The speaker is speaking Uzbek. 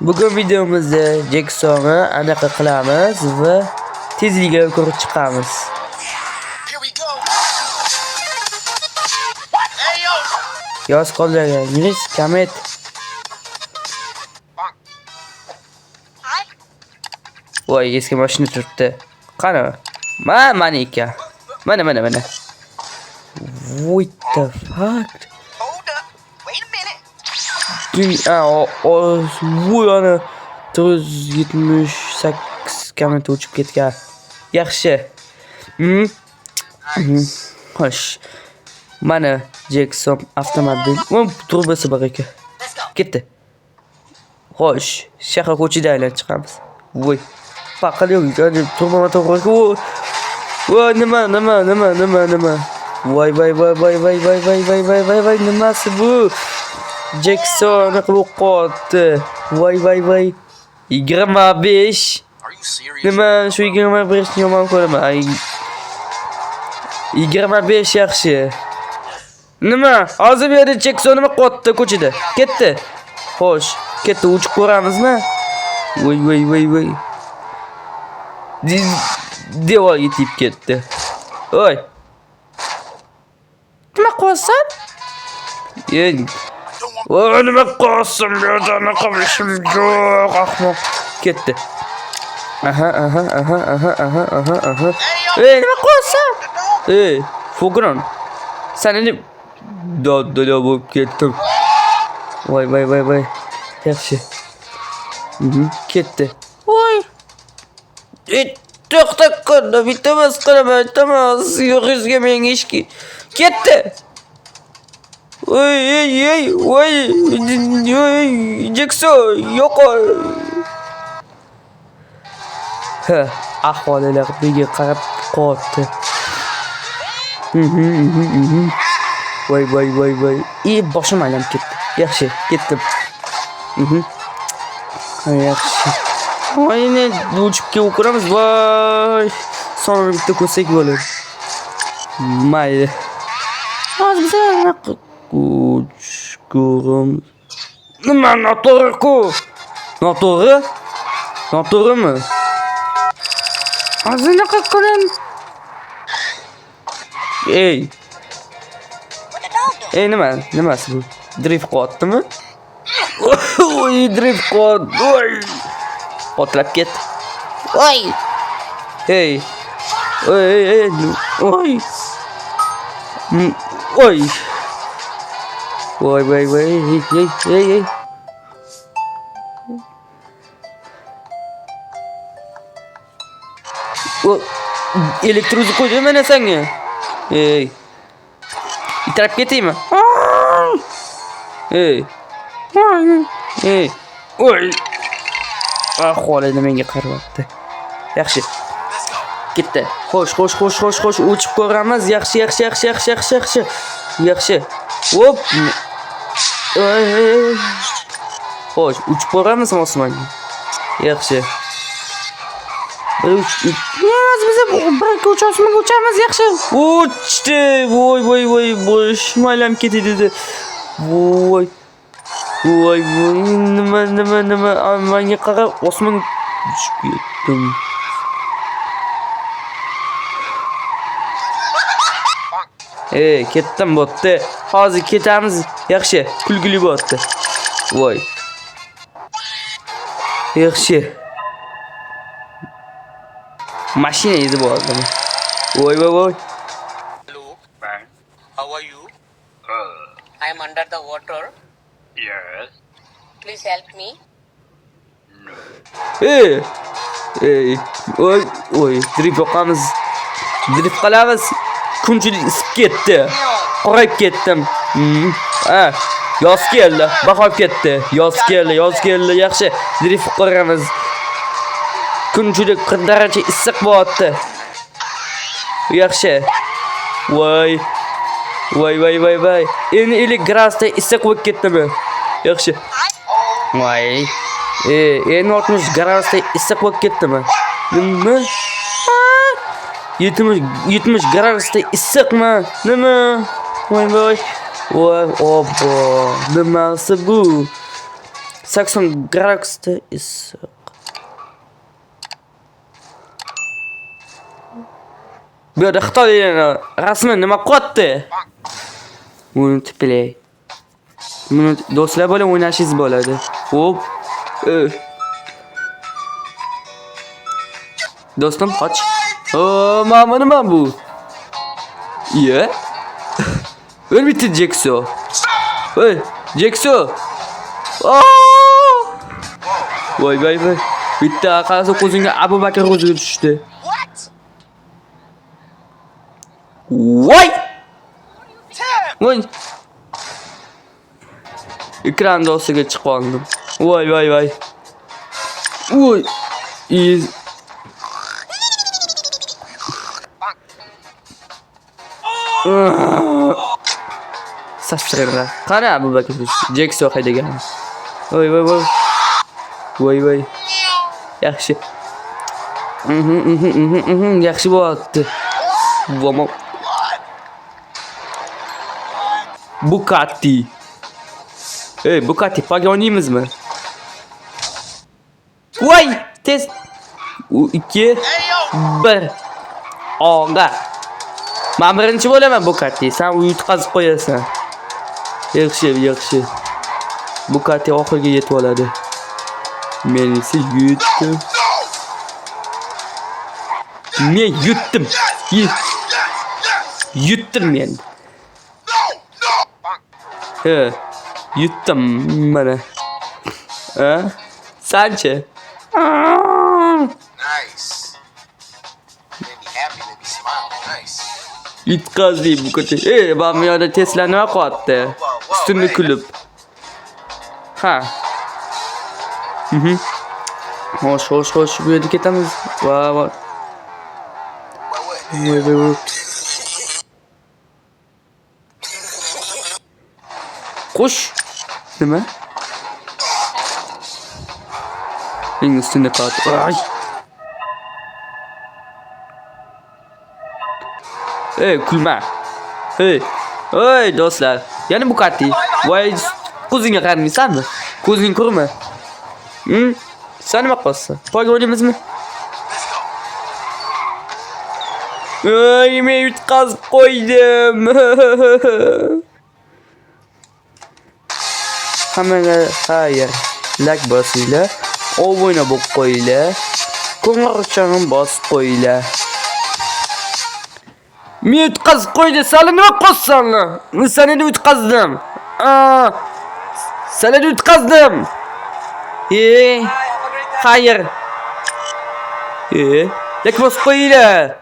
Bugun videomizda Jacksonni anaqa qilamiz va tezligiga ko'rib chiqamiz. Yoz qoldiringiz, kamet. Voy, eski mashina turibdi. Qani? Mana ekan. Mana. What the fuck? Voy ana 478 kamet o'chib ketgan. Yaxshi. Xo'sh. Mana Jackson avtomobil. Turbasi bor ekan. Ketdi. Xo'sh, shahar ko'chida aylanib chiqamiz. Voy. Faqat yo'q, turba motor. Voy, nima. Voy, nimasi bu? Jackson qilib qotdi. Voy. 25. Nima, shu 25 ni yomon ko'raman. 25 yaxshi. Nima? Hozir bu yerda Jackson nima qotdi ko'chada. Ketdi. Xo'sh, ketdi, uchib ko'ramizmi? Voy. Devor yetib ketdi. Voy. Nima qilsan? Voy, nima qilsan? Bu yerda anaqa qilishim yo'q, ahmoq. Ketdi. Aha. Nima qilsan? Fogron. Sen endi dodda bo'lib ketdim. Voy. Yaxshi. Ketdi. Voy. To'xta qoldi. Bittamas qilaman, tamam. Yo'qizga menga ishki. Ketdi. Voy. Jackson, yo'qol. Ahvolilar menga qarab qoldi. Voy. Boshim aylanib ketdi. Yaxshi, ketdim. Yaxshi. Voy, ne uchib o'qiramiz. Voy. Sonini bitta ko'rsak bo'ladi. Mayli. Hozir biz anaqa ko'ramiz. Nima noto'g'ri-ku? Noto'g'rimi? Hozir anaqa qiling. Nimasi bu? Drift qotdimi? Voy, drift qot. Voy. Otlab ket. Voy. Voy. Elektrozni qo'ydim mana senga. Itarib ketaymi? Voy. Ahvolini menga qarayapti. Yaxshi. Ketdi. Xo'sh. O'chib ko'ramiz. Yaxshi. Hop. Xo'sh, uchib ko'ramiz osmonga. Yaxshi. Biz osmonga uchamiz, yaxshi. Uchdi. Voy. Boshim aylanib ketdi. Voy. Nima. Menga qarab osmonga tushib ketdim. Ketdim bo'pti. Hozir ketamiz. Yaxshi, kulgili bo'pti. Voy. Yaxshi. Mashina edi bu odam. Voy. Hello, man. How are you? I am under the water. Yes. Please help me. Voy. Drift qilamiz. Kunchilik isib ketdi. Qorayib ketdim. Yoz keldi. Bahor ketdi. Yoz keldi. Yaxshi. Drift qilamiz. Kunchilik 40 daraja issiq bo'lyapti. Yaxshi. Voy. Endi 50 gradusda issiq bo'lib ketdimi? Yaxshi. Voy. Endi 60 gradusda issiq bo'lib ketdimi? Nima? 70 gradusda issiqmi? Nima? Voy. Voy, obbo, nimasi bu? 80 gradusda issiq. Bu yerda Xitoy rasmi nima qo'yapti? Buni tiplay. Buni do'stlar bilan o'ynashingiz bo'ladi. Hop. Do'stim qoch. Mana nima bu? Iye. O'lmiti Jekso. Ey, Jekso. Voy. Bitta qarasa ko'zingga Abu Bakr o'ziga tushdi. Voy! Voy! Ekran dostiga chiqib oldim. Voy. Voy. Saçlarına. Qara Abu Bakr. Jekso haydagan. Voy. Yaxshi. Yaxshi bo'lyapti. Vomo. Bugatti. Bugatti pagonimizmi? Voy, tez. 2 1 Onga. Men birinchi bo'laman Bugatti. Sen yutqazib qo'yasan. Yaxshi. Bugatti oxiriga yetib oladi. Men esa yutdim. Men yutdim. Yutdim men. Yutdim mana. Sanchi. Nice. Made me happy, made me smile. Nice. Yutqazdi Bugatti. Ben bu yerda Tesla nima qilyapti? Ustunni kulib. Ha. Xo'sh, bu yerga ketamiz. Va. Voy. Qo'sh. Nima? Eng ustunda qoldi. Kulma. Do'stlar. Yana Bugatti. Voy, ko'zingga qaramaysanmi? Ko'zing ko'rma. Sen nima qilasan? Poyga o'ynamizmi? Men yutqazib qo'ydim. Hammaga xayr. Like bosinglar, obuna bo'lib qo'yinglar. Qo'ng'iroqchani bosib qo'yinglar. Men yutqazib qo'ydi. Sen nima qilsanlar? Men seni yutqazdim. Seni yutqazdim. Xayr. Like bosib qo'yinglar.